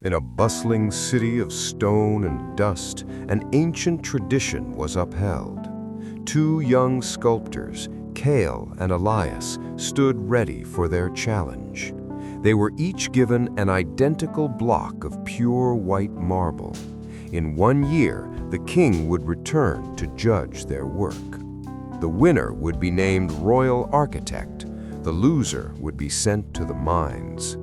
In a bustling city of stone and dust, an ancient tradition was upheld. Two young sculptors, Cale and Elias, stood ready for their challenge. They were each given an identical block of pure white marble. In 1 year, the king would return to judge their work. The winner would be named royal architect. The loser would be sent to the mines.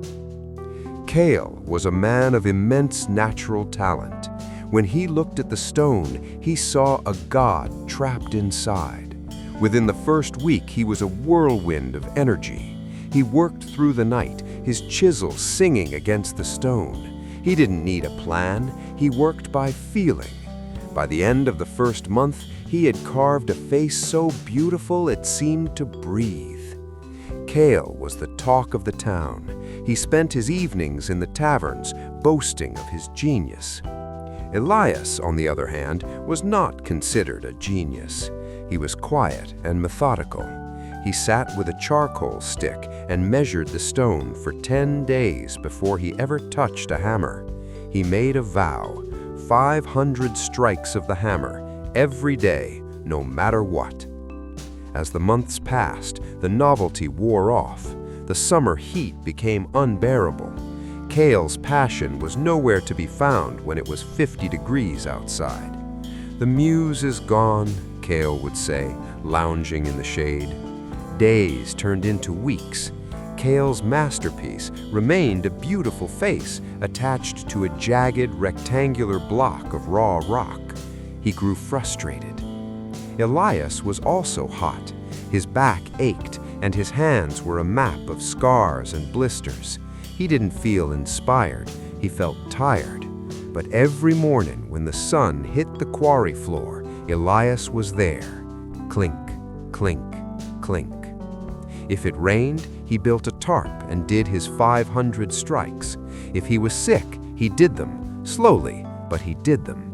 Cale was a man of immense natural talent. When he looked at the stone, he saw a god trapped inside. Within the first week, he was a whirlwind of energy. He worked through the night, his chisel singing against the stone. He didn't need a plan, he worked by feeling. By the end of the first month, he had carved a face so beautiful it seemed to breathe. Cale was the talk of the town. He spent his evenings in the taverns, boasting of his genius. Elias, on the other hand, was not considered a genius. He was quiet and methodical. He sat with a charcoal stick and measured the stone for 10 days before he ever touched a hammer. He made a vow, 500 strikes of the hammer, every day, no matter what. As the months passed, the novelty wore off. The summer heat became unbearable. Cale's passion was nowhere to be found when it was 50 degrees outside. "The muse is gone," Cale would say, lounging in the shade. Days turned into weeks. Cale's masterpiece remained a beautiful face attached to a jagged, rectangular block of raw rock. He grew frustrated. Elias was also hot. His back ached, and his hands were a map of scars and blisters. He didn't feel inspired, he felt tired. But every morning when the sun hit the quarry floor, Elias was there. Clink, clink, clink. If it rained, he built a tarp and did his 500 strikes. If he was sick, he did them, slowly, but he did them.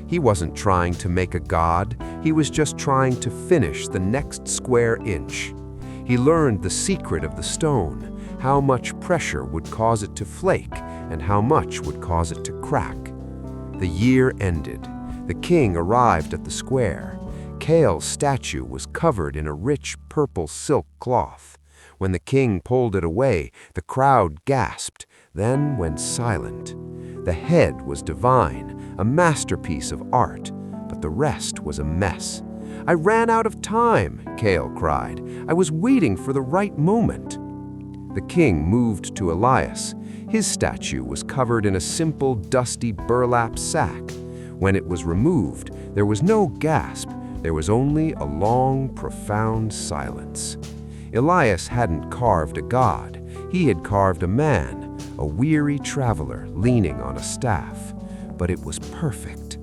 He wasn't trying to make a god, he was just trying to finish the next square inch. He learned the secret of the stone, how much pressure would cause it to flake and how much would cause it to crack. The year ended. The king arrived at the square. Cale's statue was covered in a rich purple silk cloth. When the king pulled it away, the crowd gasped, then went silent. The head was divine, a masterpiece of art, but the rest was a mess. "I ran out of time," Cale cried. "I was waiting for the right moment." The king moved to Elias. His statue was covered in a simple, dusty burlap sack. When it was removed, there was no gasp. There was only a long, profound silence. Elias hadn't carved a god. He had carved a man, a weary traveler leaning on a staff. But it was perfect.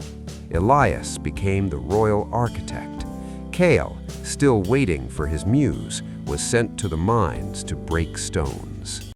Elias became the royal architect. Cale, still waiting for his muse, was sent to the mines to break stones.